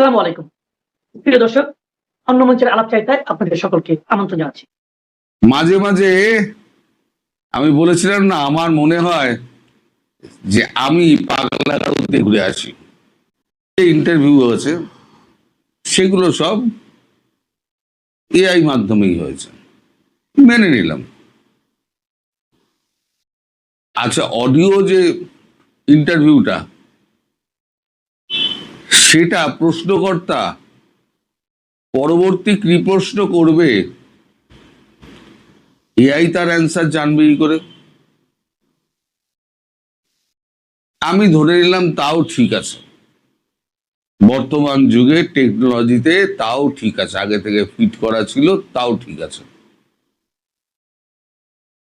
আসসালামু আলাইকুম। প্রিয় দর্শক, অন্য মঞ্চের আলাপচারিতায় আপনাদের সকলকে আমন্ত্রণ জানাচ্ছি। মাঝে মাঝে আমি বলেছিলাম না, আমার মনে হয় যে আমি পাগলা গারদে ঘুরে আসি। ইন্টারভিউ হয়েছে, সেগুলো সব এআই মাধ্যমেই হয়েছে, মেনে নিলাম। আচ্ছা, অডিও যে ইন্টারভিউটা, সেটা প্রশ্নকর্তা পরবর্তী কি প্রশ্ন করবে এআই তার অ্যান্সার জানবে কি করে? আমি ধরে নিলাম তাও ঠিক আছে, বর্তমান যুগে টেকনোলজিতে তাও ঠিক আছে, আগে থেকে ফিট করা ছিল, তাও ঠিক আছে।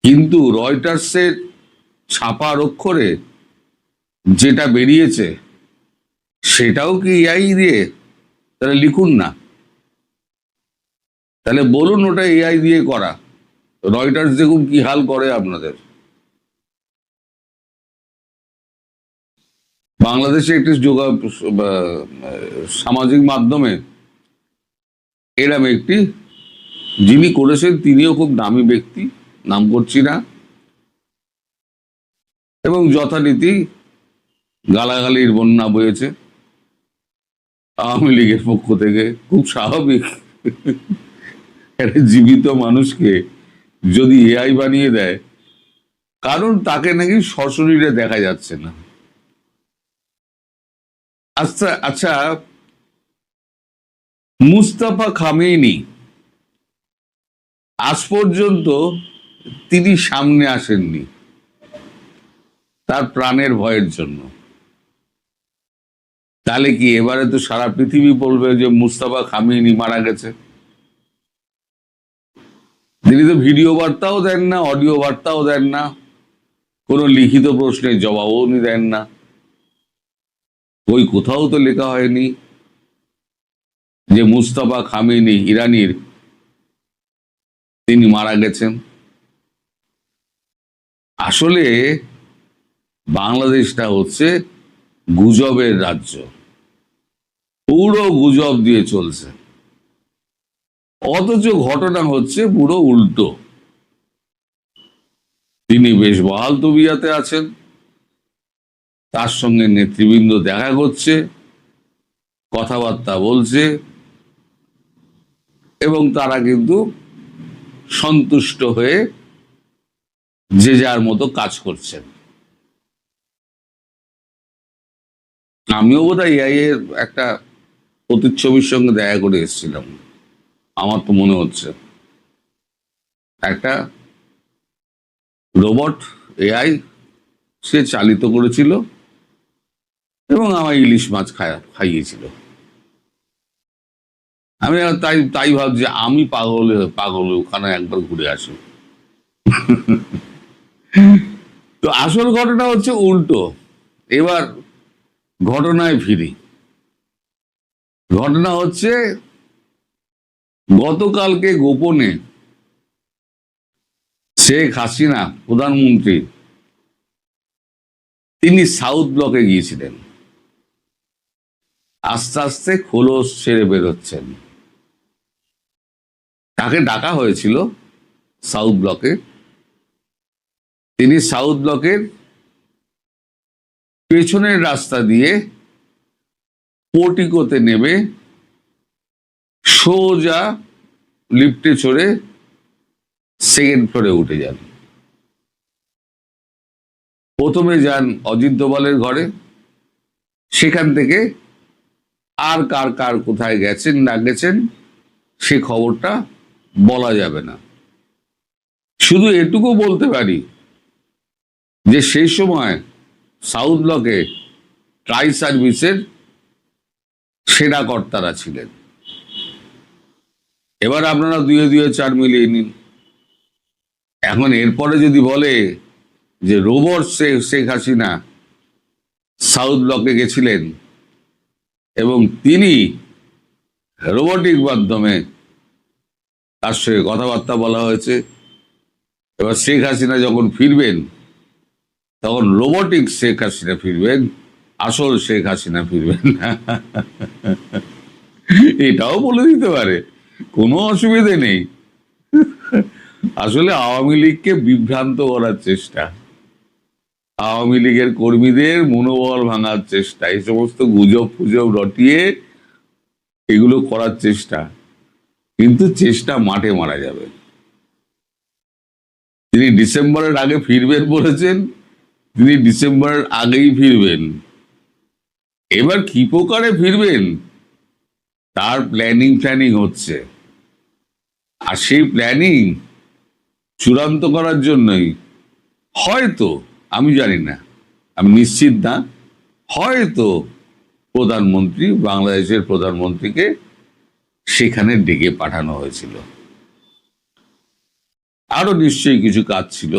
কিন্তু রয়টার্সের ছাপার অক্ষরে যেটা বেরিয়েছে সেটাও কি এআই দিয়ে? তাহলে লিখুন না, তাহলে বলুন ওটা এআই দিয়ে করা। রয়টার্স দেখুন কি হাল করে আপনাদের। বাংলাদেশে একটি সামাজিক মাধ্যমে এরম একটি, যিনি করেছেন তিনিও খুব দামি ব্যক্তি, নাম করছি না, এবং যথারীতি গালাগালির বন্যা বয়েছে আওয়ামী লীগের পক্ষ থেকে। খুব স্বাভাবিক, একটা জীবিত মানুষকে যদি এআই বানিয়ে দেয়, কারণ তাকে নাকি সশরীরে দেখা যাচ্ছে না। আচ্ছা আচ্ছা, মুস্তাফা খামেনি আজ পর্যন্ত তিনি সামনে আসেননি তার প্রাণের ভয়ের জন্য। তাহলে কি এবারে তো সারা পৃথিবী বলবে যে মুস্তাফা খামেনি মারা গেছে? তিনি তো ভিডিও বার্তাও দেন না, অডিও বার্তাও দেন না, কোনো লিখিত প্রশ্নের জবাবও উনি দেন না। ওই কোথাও তো লেখা হয়নি যে মুস্তাফা খামেনি ইরানির তিনি মারা গেছেন। আসলে বাংলাদেশটা হচ্ছে গুজবের রাজ্য, পুরো গুজব দিয়ে চলছে, অথচ ঘটনা হচ্ছে পুরো উল্টো। তিনি বেশ বহাল তবিয়াতে আছেন, তার সঙ্গে নেতৃবৃন্দ দেখা করছে, কথাবার্তা বলছে, এবং তারা কিন্তু সন্তুষ্ট হয়ে যে যার মতো কাজ করছেন। আমিও বোধহয় এআই এর একটা প্রতিচ্ছবির সঙ্গে দেখা করে এসেছিলাম, আমার তো মনে হচ্ছে। একটা রোবট এআই সে চালিত করেছিল এবং আমার ইলিশ মাছ খাইয়েছিল। আমি তাই তাই ভাবছি আমি পাগল ওখানে একবার ঘুরে আসি। তো আসল ঘটনা হচ্ছে উল্টো। এবার ঘটনায় ফিরি। ঘটনা হচ্ছে গতকালকে গোপনে শেখ হাসিনা প্রধানমন্ত্রী, তিনি সাউথ ব্লকে গিয়েছিলেন, আস্তে আস্তে খোলস ছেড়ে বেরোচ্ছেন। তাকে ডাকা হয়েছিল সাউথ ব্লকে, তিনি সাউথ ব্লকের পেছনের রাস্তা দিয়ে পোর্টিকোতে নেমে সোজা লিফটে চড়ে সেকেন্ড ফ্লোরে উঠে যান। প্রথমে যান অজিত দোভালের ঘরে, সেখান থেকে আর কার কার কোথায় গেছেন না গেছেন সে খবরটা বলা যাবে না। শুধু এটুকু বলতে পারি যে সেই সময় সাউথ ব্লকে ট্রাই সার্ভিসের সেরা কর্তারা ছিলেন। এবার আপনারা দুয়ে দুয়ে চার মিলিয়ে নিন। এখন এরপরে যদি বলে যে রোবট শেখ হাসিনা সাউথ ব্লকে গেছিলেন এবং তিনি রোবটিক মাধ্যমে তার সঙ্গে কথাবার্তা বলা হয়েছে, এবার শেখ হাসিনা যখন ফিরবেন তখন রোবটিক শেখ হাসিনা ফিরবেন, আসল শেখ হাসিনা ফিরবেন না। এটাও বলে দিতে পারে, কোনো অসুবিধে নেই। আসলে আওয়ামী লীগকে বিভ্রান্ত করার চেষ্টা, আওয়ামী লীগের কর্মীদের মনোবল ভাঙার চেষ্টা, এই সমস্ত গুজব ফুজব রটিয়ে এগুলো করার চেষ্টা, কিন্তু চেষ্টা মাঠে মারা যাবে। তিনি ডিসেম্বরের আগে ফিরবেন বলেছেন, তিনি ডিসেম্বরের আগেই ফিরবেন। এবার কি প্রকারে ফিরবেন তার প্ল্যানিং হচ্ছে, আর সেই প্ল্যানিং চূড়ান্ত করার জন্যই হয়তো, আমি জানি না, আমি নিশ্চিত না, হয়তো প্রধানমন্ত্রী, বাংলাদেশের প্রধানমন্ত্রীকে সেখানে ডেকে পাঠানো হয়েছিল। আরো নিশ্চয়ই কিছু কাজ ছিল,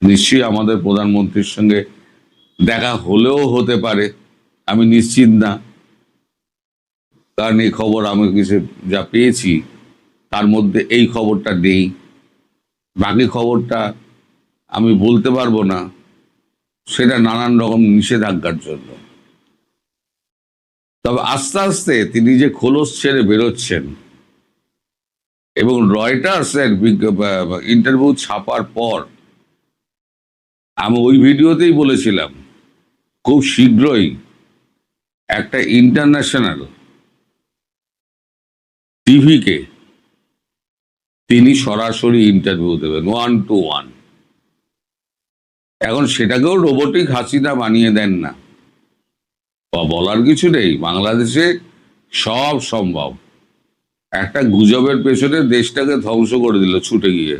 নিশ্চয়ই আমাদের প্রধানমন্ত্রীর সঙ্গে দেখা হলেও হতে পারে, আমি নিশ্চিত না, কারণ এই খবর আমি কিছু যা পেয়েছি তার মধ্যে এই খবরটা নেই। বাকি খবরটা আমি বলতে পারবো না, সেটা নানান রকম নিষেধাজ্ঞার জন্য। তবে আস্তে আস্তে তিনি যে খোলস ছেড়ে বেরোচ্ছেন, এবং রয়টার্সের ইন্টারভিউ ছাপার পর আমি ওই ভিডিওতেই বলেছিলাম, খুব শীঘ্রই একটা ইন্টারন্যাশনাল টিভিকে তিনি সরাসরি ইন্টারভিউ দেবেন 1-to-1। এখন সেটাকেও রোবোটিক হাসিনা বানিয়ে দেন না, বলার কিছু নেই। বাংলাদেশে সব সম্ভব। একটা গুজবের পেছনে দেশটাকে ধ্বংস করে দিল ছুটে গিয়ে,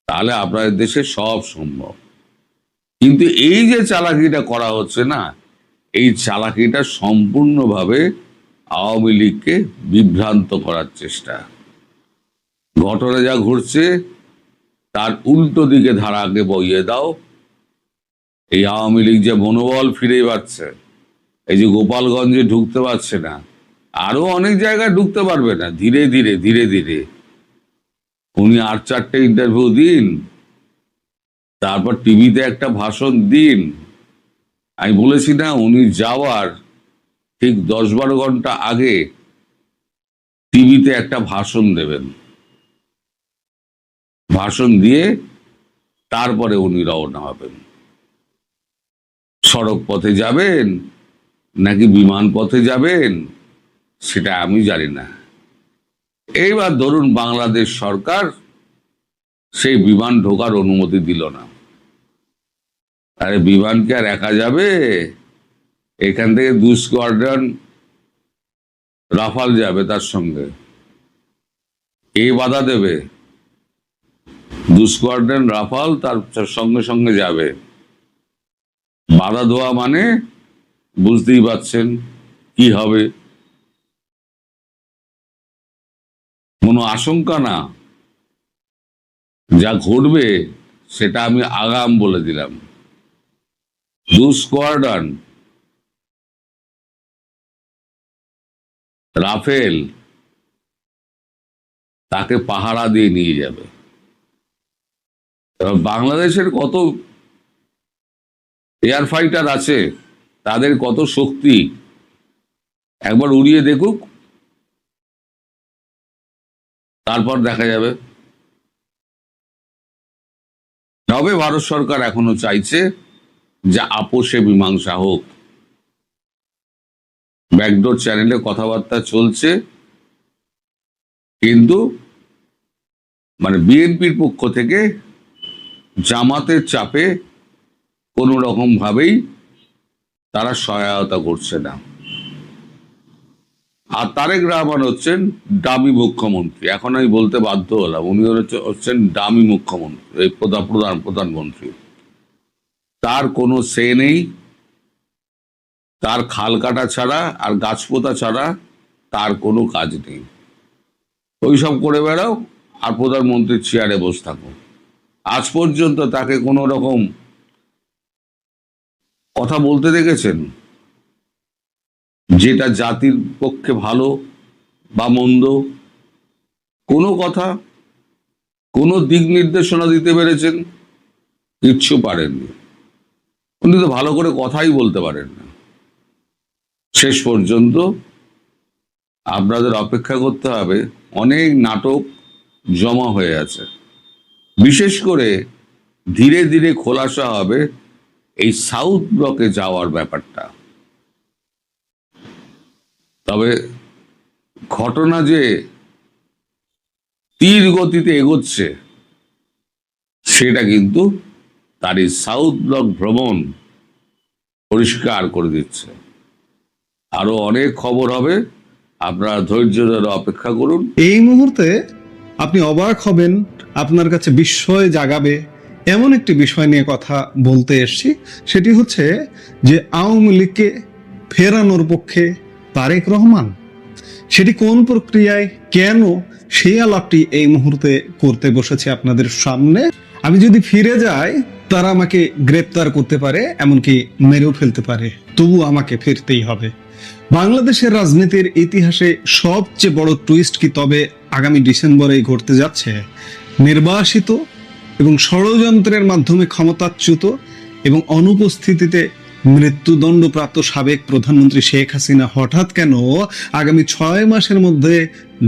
তাহলে আপনাদের দেশে সব সম্ভব। কিন্তু এই যে চালাকিটা করা হচ্ছে না, এই চালাকিটা সম্পূর্ণভাবে আওয়ামী লীগকে বিভ্রান্ত করার চেষ্টা। ঘটনা যা ঘটছে তার উল্টো দিকে ধারাকে বইয়ে দাও। এই আওয়ামী লীগ যে মনোবল ফিরে পাচ্ছে, এই যে গোপালগঞ্জে ঢুকতে পারছে না, আরো অনেক জায়গায় ঢুকতে পারবে না, ধীরে ধীরে ধীরে ধীরে। উনি 8-4টে ইন্টারভিউ দিন, তারপর টিভিতে একটা ভাষণ দিন। আমি বলেছি না, উনি যাওয়ার ঠিক 10-12 ঘন্টা আগে টিভিতে একটা ভাষণ দেবেন, ভাষণ দিয়ে তারপরে উনি রওনা হবেন। সড়ক পথে যাবেন নাকি বিমান পথে যাবেন সেটা আমি জানি না। এইবার ধরুন বাংলাদেশ সরকার সেই বিমান ঢোকার অনুমতি দিল না, আরে বিমান কি আর একা যাবে? এখান থেকে 2 স্কোয়াড্রন রাফাল যাবে, তার সঙ্গে কে বাধা দেবে? 2 স্কোয়াড্রন রাফাল তার সঙ্গে সঙ্গে যাবে, বাধা দেওয়া মানে বুঝতেই পারছেন কি হবে। কোনো আশঙ্কা না, যা ঘটবে সেটা আমি আগাম বলে দিলাম। 2 স্কোয়াড্রন রাফেল তাকে পাহারা দিয়ে নিয়ে যাবে। এবার বাংলাদেশের কত এয়ার ফাইটার আছে, তাদের কত শক্তি একবার উড়িয়ে দেখুক, তারপর দেখা যাবে। তবে ভারত সরকার এখনো চাইছে যে আপোষে মীমাংসা হোক। ব্যাকডোর চ্যানেলে কথাবার্তা চলছে, কিন্তু মানে বিএনপির পক্ষ থেকে জামাতের চাপে কোনো রকম ভাবেই তারা সহায়তা করছে না। আর তারেক রহমান হচ্ছেন ডামি মুখ্যমন্ত্রী, এখন আমি বলতে বাধ্য হলাম, উনি হচ্ছেন ডামি মুখ্যমন্ত্রী, এই প্রধানমন্ত্রী। তার কোনো সে নেই, তার খাল কাটা ছাড়া আর গাছ পোতা ছাড়া তার কোনো কাজ নেই। ওইসব করে বেড়াও আর প্রধানমন্ত্রীর চেয়ারে বসে থাকো। আজ পর্যন্ত তাকে কোনো রকম কথা বলতে দেখেছেন যেটা জাতির পক্ষে ভালো বা মন্দ? কোনো কথা, কোনো দিক নির্দেশনা দিতে পেরেছেন? কিচ্ছু পারেননি। উনি তো ভালো করে কথাই বলতে পারেন না। শেষ পর্যন্ত আপনাদের অপেক্ষা করতে হবে। অনেক নাটক জমা হয়ে আছে। বিশেষ করে ধীরে ধীরে খোলাসা হবে এই সাউথ ব্লকে যাওয়ার ব্যাপারটা। তবে ঘটনা যে তীর গতিতে এগোচ্ছে সেটা কিন্তু তার এই সাউথ ব্লক ভ্রমণ পরিষ্কার করে দিচ্ছে। আরো অনেক খবর হবে, আপনারা ধৈর্য ধরে অপেক্ষা করুন। এই মুহূর্তে আপনি অবাক হবেন, আপনার কাছে বিস্ময় জাগাবে এমন একটি বিষয় নিয়ে কথা বলতে এসেছি। সেটি হচ্ছে যে আওয়ামী লীগকে ফেরানোর পক্ষে তারেক রহমান। সেটি কোন প্রক্রিয়ায়, কেন, সেই আলাপটি এই মুহূর্তে করতে বসেছে আপনাদের সামনে। আমি যদি ফিরে যাই, তারা আমাকে গ্রেপ্তার করতে পারে, এমনকি মেরেও ফেলতে পারে, তবু আমাকে ফিরতেই হবে। বাংলাদেশের রাজনীতির ইতিহাসে সবচেয়ে বড় টুইস্ট কি তবে আগামী ডিসেম্বরে ঘটতে যাচ্ছে? নির্বাসিত এবং ষড়যন্ত্রের মাধ্যমে ক্ষমতাচ্যুত এবং অনুপস্থিতিতে মৃত্যুদণ্ডপ্রাপ্ত সাবেক প্রধানমন্ত্রী শেখ হাসিনা হঠাৎ কেন আগামী 6 মাসের মধ্যে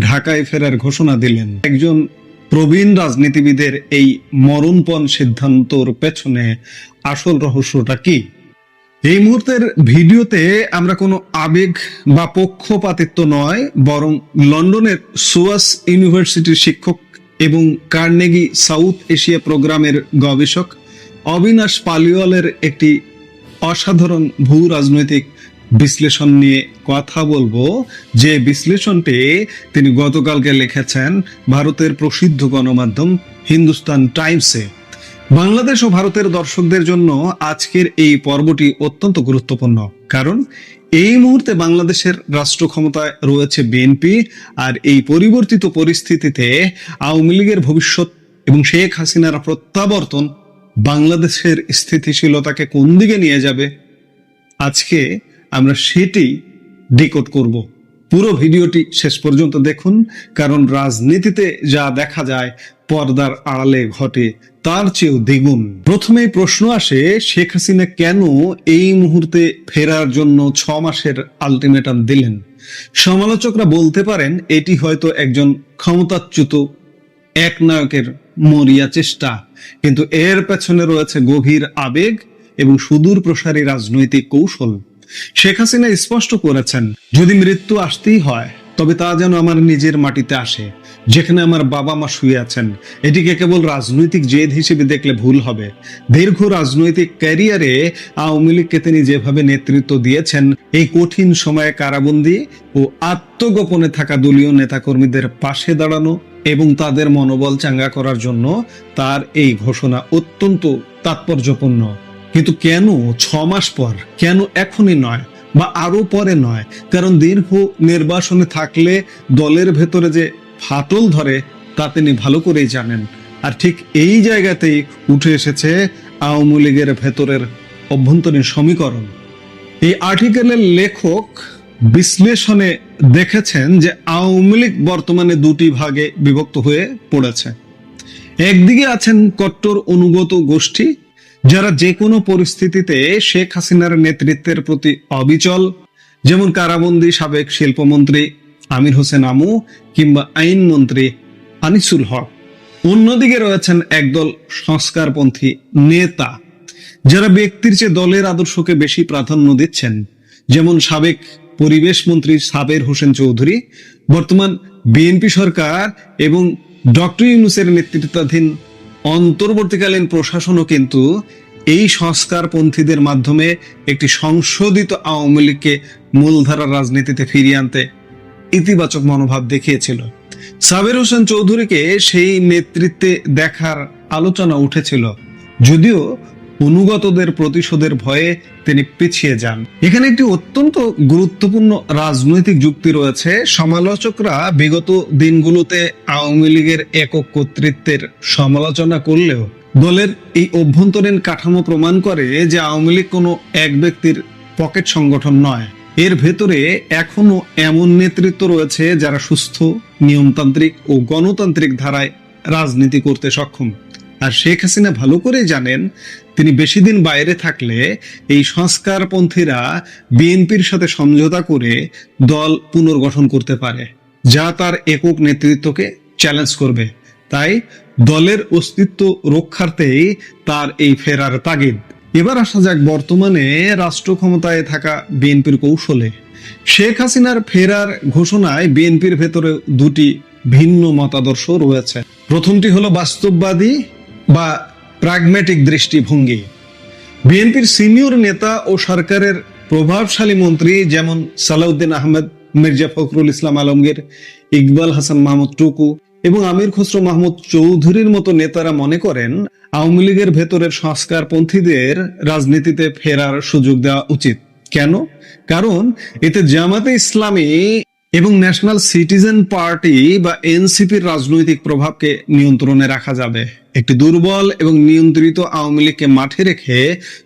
ঢাকায় ফেরার ঘোষণা দিলেন? একজন প্রবীণ রাজনীতিবিদের এই মরণপণ সিদ্ধান্তর পেছনে আসল রহস্যটা কি? এই মুহূর্তের ভিডিওতে আমরা কোনো আবেগ বা পক্ষপাতিত্ব নয়, বরং লন্ডনের সোয়াস ইউনিভার্সিটির শিক্ষক এবং কার্নেগি সাউথ এশিয়া প্রোগ্রামের গবেষক অবিনাশ পালিওয়ালের একটি অসাধারণ ভূ রাজনৈতিক বিশ্লেষণ নিয়ে কথা বলবো, যে বিশ্লেষণটি তিনি গতকালকে লিখেছেন ভারতের প্রসিদ্ধ গণমাধ্যম হিন্দুস্তান টাইমসে। বাংলাদেশ ও ভারতের দর্শকদের জন্য আজকের এই পর্বটি অত্যন্ত গুরুত্বপূর্ণ, কারণ এই মুহূর্তে বাংলাদেশের রাষ্ট্র ক্ষমতায় রয়েছে বিএনপি। আর এই পরিবর্তিত পরিস্থিতিতে আওয়ামী লীগের ভবিষ্যৎ এবং শেখ হাসিনার প্রত্যাবর্তন বাংলাদেশের স্থিতিশীলতাকে কোন দিকে নিয়ে যাবে, আজকে আমরা সেটি ডিকোড করব। পুরো ভিডিওটি শেষ পর্যন্ত দেখুন, কারণ রাজনীতিতে যা দেখা যায় পর্দার আড়ালে ঘটে তার চেয়েও দ্বিগুণ। প্রথমেই প্রশ্ন আসে, শেখ হাসিনা কেন এই মুহূর্তে ফেরার জন্য 6 মাসের আলটিমেটাম দিলেন? সমালোচকরা বলতে পারেন এটি হয়তো একজন ক্ষমতাচ্যুত একনায়কের মরিয়া চেষ্টা, কিন্তু এর পেছনে রয়েছে গভীর আবেগ এবং সুদূর প্রসারী রাজনৈতিক কৌশল। শেখ হাসিনা স্পষ্ট করেছেন, যদি মৃত্যু আসতেই হয় তবে তা যেন আমার নিজের মাটিতে আসে, যেখানে আমার বাবা মা শুয়ে আছেন। এটিকে কেবল রাজনৈতিক জেদ হিসেবে দেখলে ভুল হবে। দীর্ঘ রাজনৈতিক ক্যারিয়ারে আওয়ামী লীগকে তিনি যেভাবে নেতৃত্ব দিয়েছেন, এই কঠিন সময়ে কারাবন্দী ও আত্মগোপনে থাকা দলীয় নেতাকর্মীদের পাশে দাঁড়ানো এবং তাদের মনোবল চাঙ্গা করার জন্য তার এই ঘোষণা অত্যন্ত তাৎপর্যপূর্ণ। কিন্তু কেন 6 মাস পর? কেন এখনই নয় বা আরো পরে নয়? কারণ দীর্ঘ নির্বাসনে থাকলে দলের ভেতরে যে ফাটল ধরে তা তিনি ভালো করেই জানেন। আর ঠিক এই জায়গাতেই উঠে এসেছে আওয়ামী লীগের ভেতরের অভ্যন্তরীণ সমীকরণ। এই আর্টিকেলের লেখক বিশ্লেষণে দেখেছেন যে আওয়ামী লীগ বর্তমানে দুটি ভাগে বিভক্ত হয়ে পড়েছে। একদিকে আছেন কট্টর অনুগত গোষ্ঠী, যারা যে কোনো পরিস্থিতিতে শেখ হাসিনার নেতৃত্বের প্রতি অবিচল, যেমন কারাবন্দী সাবেক শিল্পমন্ত্রী আমির হোসেন আমু কিংবা আইনমন্ত্রী আনিসুল হক। অন্যদিকে রয়েছেন একদল সংস্কারপন্থী নেতা, যারা ব্যক্তির চেয়ে দলের আদর্শকে বেশি প্রাধান্য দিচ্ছেন, যেমন সাবেক পরিবেশ মন্ত্রী সাবের হোসেন চৌধুরী। বর্তমান বিএনপি সরকার এবং ডক্টর ইউনূসের নেতৃত্বাধীন অন্তর্বর্তীকালীন প্রশাসনও কিন্তু এই সংস্কারপন্থীদের মাধ্যমে একটি সংশোধিত আওয়ামী লীগকে মূলধারার রাজনীতিতে ফিরিয়ে আনতে ইতিবাচক মনোভাব দেখিয়েছিল। সাবের হোসেন চৌধুরীকে সেই নেতৃত্বে দেখার আলোচনা উঠেছিল, যদিও অনুগতদের প্রতিশোধের ভয়ে তিনি পিছিয়ে যান। এখানে একটি অত্যন্ত গুরুত্বপূর্ণ রাজনৈতিক যুক্তি রয়েছে। সমালোচকরা বিগত দিনগুলোতে আওয়ামী লীগের একক কর্তৃত্বের সমালোচনা করলেও দলের এই অভ্যন্তরীণ কাঠামো প্রমাণ করে যে আওয়ামী লীগ কোনো এক ব্যক্তির পকেট সংগঠন নয়। এর ভেতরে এখনো এমন নেতৃত্ব রয়েছে যারা সুস্থ, নিয়মতান্ত্রিক ও গণতান্ত্রিক ধারায় রাজনীতি করতে সক্ষম। আর শেখ হাসিনা ভালো করে জানেন তিনি বেশি দিন বাইরে থাকলে এই সংস্কারপন্থীরা বিএনপির সাথে সমঝোতা করে দল পুনর্গঠন করতে পারে, যা তার একক নেতৃত্বকে চ্যালেঞ্জ করবে। তাই দলের অস্তিত্ব রক্ষার্থেই তার এই ফেরার তাগিদ। এবার আসা যাক বর্তমানে রাষ্ট্র ক্ষমতায় থাকা বিএনপির কৌশলে। শেখ হাসিনার ফেরার ঘোষণায় বিএনপির ভেতরে দুটি ভিন্ন মতাদর্শ রয়েছে। প্রথমটি হলো বাস্তববাদী বা প্রাগম্যাটিক দৃষ্টিভঙ্গি। বিএনপির সিনিয়র নেতা ও সরকারের প্রভাবশালী মন্ত্রী যেমন সালাউদ্দিন আহমেদ, মির্জা ফখরুল ইসলাম আলমগীর, ইকবাল হাসান মাহমুদ টুকু এবং আমির খসরু মাহমুদ চৌধুরীর মতো নেতারা মনে করেন আওয়ামী লীগের ভেতরের সংস্কারপন্থীদের রাজনীতিতে ফেরার সুযোগ দেওয়া উচিত। কেন? কারণ এতে জামাতে ইসলামী এবং ন্যাশনাল সিটিজেন পার্টি বা এনসিপির রাজনৈতিক প্রভাবকে নিয়ন্ত্রণে রাখা যাবে। একটি দুর্বল এবং নিয়ন্ত্রিত আওয়ামী লীগকে মাঠে রেখে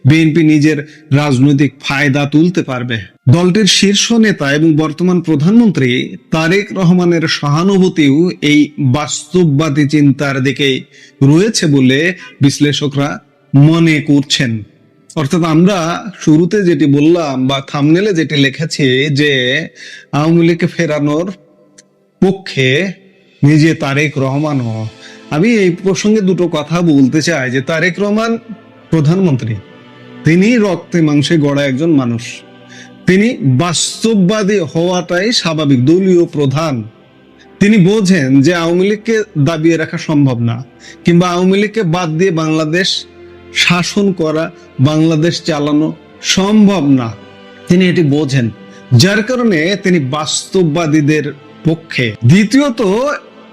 বিএনপি নিজের রাজনৈতিক ফায়দা তুলতে পারবে। দলটির শীর্ষ নেতা এবং বর্তমান প্রধানমন্ত্রী তারেক রহমানের সহানুভূতিও এই বাস্তববাদী চিন্তার দিকে রয়েছে বলে বিশ্লেষকরা মনে করছেন। অর্থাৎ আমরা শুরুতে যেটি বললাম বা থাম্বনেলে যেটি লিখেছি যে আওয়ামী লীগকে ফেরানোর পক্ষে নিজে তারেক রহমানও। আমি এই প্রসঙ্গে দুটো কথা বলতে চাই যে তারেক রহমান প্রধানমন্ত্রী, তিনি রক্তে মাংসে গড়া একজন মানুষ, তিনি বাস্তববাদী হওয়াটাই স্বাভাবিক। দলীয় প্রধান, তিনি বোঝেন যে আওয়ামী লীগকে দাবিয়ে রাখা সম্ভব না, কিংবা আওয়ামী লীগকে বাদ দিয়ে বাংলাদেশ শাসন করা, বাংলাদেশ চালানো সম্ভব না। তিনি এটি বোঝেন, যার কারণে তিনি বাস্তববাদীদের পক্ষে। দ্বিতীয়ত,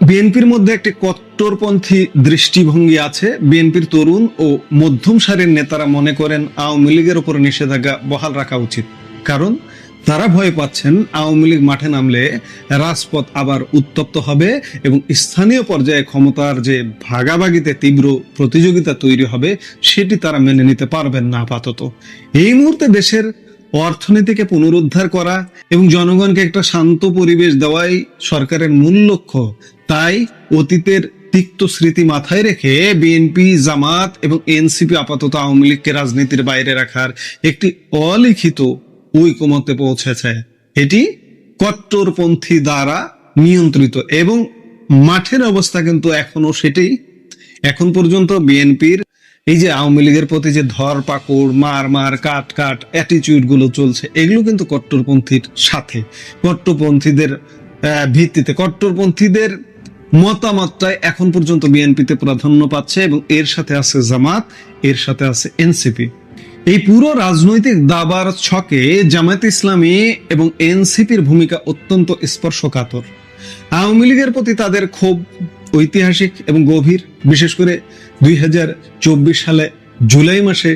বিএনপির মধ্যে একটি কট্টরপন্থী দৃষ্টিভঙ্গি আছে। বিএনপির তরুণ ও মধ্যম সারির নেতারা মনে করেন আওয়ামী লীগের উপর নিষেধাজ্ঞা বহাল রাখা উচিত, কারণ তারা ভয় পাচ্ছেন আওয়ামী লীগ মাঠে নামলে রাজপথ আবার উত্তপ্ত হবে এবং স্থানীয় পর্যায়ে ক্ষমতার যে ভাগাভাগিতে তীব্র প্রতিযোগিতা তৈরি হবে সেটি তারা মেনে নিতে পারবেন না আপাতত। এই মুহূর্তে দেশের অর্থনীতিকে পুনরুদ্ধার করা এবং জনগণকে একটা শান্ত পরিবেশ দেওয়াই সরকারের মূল লক্ষ্য। তাই অতীতের তিক্ত স্মৃতি মাথায় রেখে বিএনপি, জামাত এবং এনসিপি আপাতত আওয়ামী লীগকে রাজনীতির বাইরে রাখার একটি অলিখিত ঐকমত্যে পৌঁছেছে। এটি কট্টরপন্থী দ্বারা নিয়ন্ত্রিত এবং মাঠের অবস্থা কিন্তু এখনো সেটাই। এখন পর্যন্ত বিএনপির এই যে আওয়ামী লীগের প্রতি যে ধরপাকড়, মার কাট অ্যাটিটিউড গুলো চলছে, এগুলো কিন্তু কট্টরপন্থীর সাথে, কট্টরপন্থীদের ভিত্তিতে, কট্টরপন্থীদের মতামতটাই এখন পর্যন্ত বিএনপিতে প্রাধান্য পাচ্ছে এবং এর সাথে আছে জামাত, এর সাথে আছে এনসিপি। এই পুরো রাজনৈতিক দাবার ছকে জামায়াত ইসলামী এবং এনসিপির ভূমিকা অত্যন্ত স্পর্শকাতর। আওয়ামী লীগের প্রতি তাদের ক্ষোভ ঐতিহাসিক এবং গভীর। বিশেষ করে 2024 সালে জুলাই মাসে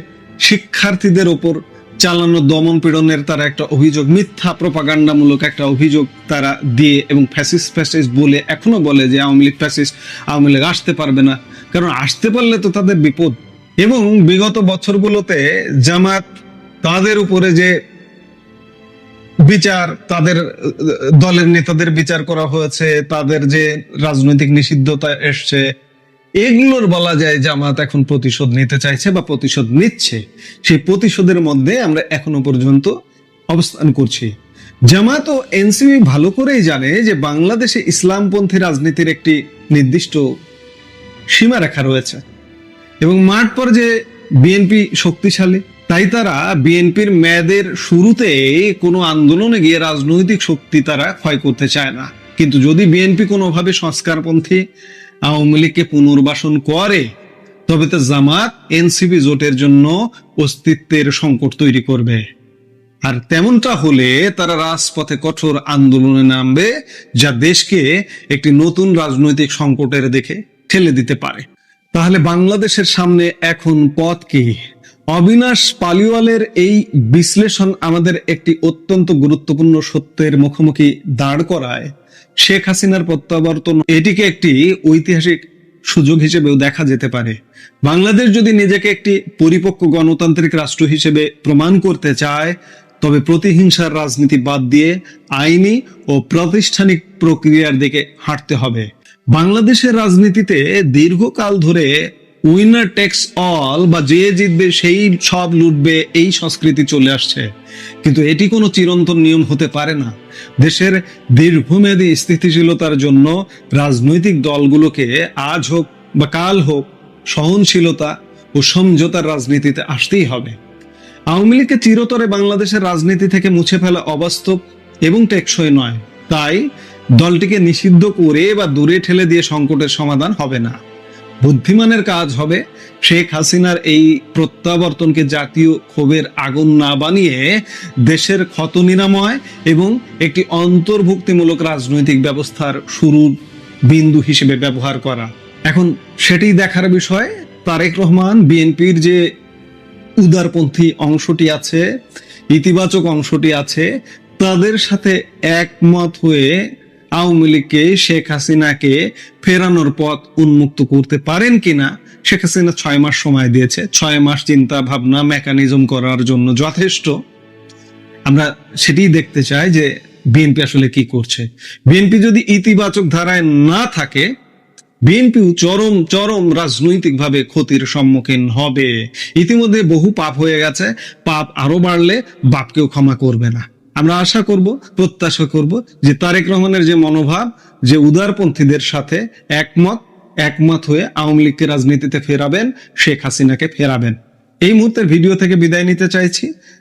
শিক্ষার্থীদের ওপর চালানো দমন পীড়নের তারা একটা অভিযোগ, মিথ্যা প্রপাগান্ডামূলক একটা অভিযোগ তারা দিয়ে এবং ফ্যাসিস্ট বলে এখনো বলে যে আওয়ামী লীগ ফ্যাসিস্ট, আওয়ামী লীগ আসতে পারবে না, কারণ আসতে পারলে তো তাদের বিপদ। এবং বিগত বছরগুলোতে জামাত তাদের উপরে যে বিচার, তাদের দলের নেতাদের বিচার করা হয়েছে, তাদের যে রাজনৈতিক নিষিদ্ধতা এসছে, এগুলোর বলা যায় জামাত এখন প্রতিশোধ নিতে চাইছে বা প্রতিশোধ নিচ্ছে। সেই প্রতিশোধের মধ্যে আমরা এখনো পর্যন্ত অবস্থান করছি। জামাত ও এনসিপি ভালো করেই জানে যে বাংলাদেশে ইসলামপন্থী রাজনীতির একটি নির্দিষ্ট সীমারেখা রয়েছে এবং মাঠ পর্যায়ে বিএনপি শক্তিশালী। তাই তারা বিএনপির মেয়াদের শুরুতে কোনো আন্দোলনে গিয়ে রাজনৈতিক শক্তি তারা ক্ষয় করতে চায় না। কিন্তু যদি বিএনপি কোনোভাবে সংস্কারপন্থী আওয়ামী লীগকে পুনর্বাসন করে, তবে তো জামাত এনসিপি জোটের জন্য অস্তিত্বের সংকট তৈরি করবে। আর তেমনটা হলে তারা রাজপথে কঠোর আন্দোলনে নামবে, যা দেশকে একটি নতুন রাজনৈতিক সংকটের দিকে ঠেলে দিতে পারে। তাহলে বাংলাদেশের সামনে এখন পথ কি? অবিনাশ পালিওয়ালের এই বিশ্লেষণ আমাদের একটি অত্যন্ত গুরুত্বপূর্ণ সত্যের মুখোমুখি দাঁড় করায়। শেখ হাসিনার প্রত্যাবর্তন এটিকে একটি ঐতিহাসিক সুযোগ হিসেবেও দেখা যেতে পারে। বাংলাদেশ যদি নিজেকে একটি পরিপক্ক গণতান্ত্রিক রাষ্ট্র হিসেবে প্রমাণ করতে চায়, তবে প্রতিহিংসার রাজনীতি বাদ দিয়ে আইনি ও প্রাতিষ্ঠানিক প্রক্রিয়ার দিকে হাঁটতে হবে। বাংলাদেশের রাজনীতিতে দীর্ঘকাল ধরে উইনার টেক্স অল বা যে জিতবে সেই সব লুটবে এই সংস্কৃতি চলে আসছে, কিন্তু এটি কোনো চিরন্তন নিয়ম হতে পারে না। দেশের দীর্ঘমেয়াদী স্থিতিশীলতার জন্য রাজনৈতিক দলগুলোকে আজ হোক বা কাল হোক সহনশীলতা ও সমঝোতার রাজনীতিতে আসতেই হবে। আওয়ামী লীগকে চিরতরে বাংলাদেশের রাজনীতি থেকে মুছে ফেলা অবাস্তব এবং টেকসই নয়। তাই দলটিকে নিষিদ্ধ করে বা দূরে ঠেলে দিয়ে সংকটের সমাধান হবে না। বুদ্ধিমানের কাজ হবে শেখ হাসিনার এই প্রত্যাবর্তনকে জাতীয় ক্ষোভের আগুন না বানিয়ে দেশের ক্ষত নিরাময় এবং একটি অন্তর্ভুক্তিমূলক রাজনৈতিক ব্যবস্থার শুরুর বিন্দু হিসেবে ব্যবহার করা। এখন সেটি দেখার বিষয় তারেক রহমান বিএনপির যে উদারপন্থী অংশটি আছে, ইতিবাচক অংশটি আছে, তাদের সাথে একমত হয়ে আওয়ামী লীগকে শেখ হাসিনাকে ফেরানোর পথ উন্মুক্ত করতে পারেন কিনা। শেখ হাসিনা 6 মাস সময় দিয়েছে, 6 মাস চিন্তা ভাবনা মেকানিজম করার জন্য যথেষ্ট। আমরা সেটাই দেখতে চাই যে বিএনপি আসলে কি করছে। বিএনপি যদি ইতিবাচক ধারায় না থাকে, বিএনপিও চরম চরম রাজনৈতিকভাবে ক্ষতির সম্মুখীন হবে। ইতিমধ্যে বহু পাপ হয়ে গেছে, পাপ আরো বাড়লে বাপকেও ক্ষমা করবে না। আমরা আশা করব, প্রত্যাশা করব যে তারেক রহমানের যে মনোভাব, যে উদারপন্থীদের সাথে একমত হয়ে আওয়ামী লীগকে রাজনীতিতে ফেরাবেন, শেখ হাসিনাকে ফেরাবেন। এই মুহূর্তের ভিডিও থেকে বিদায় নিতে চাইছি।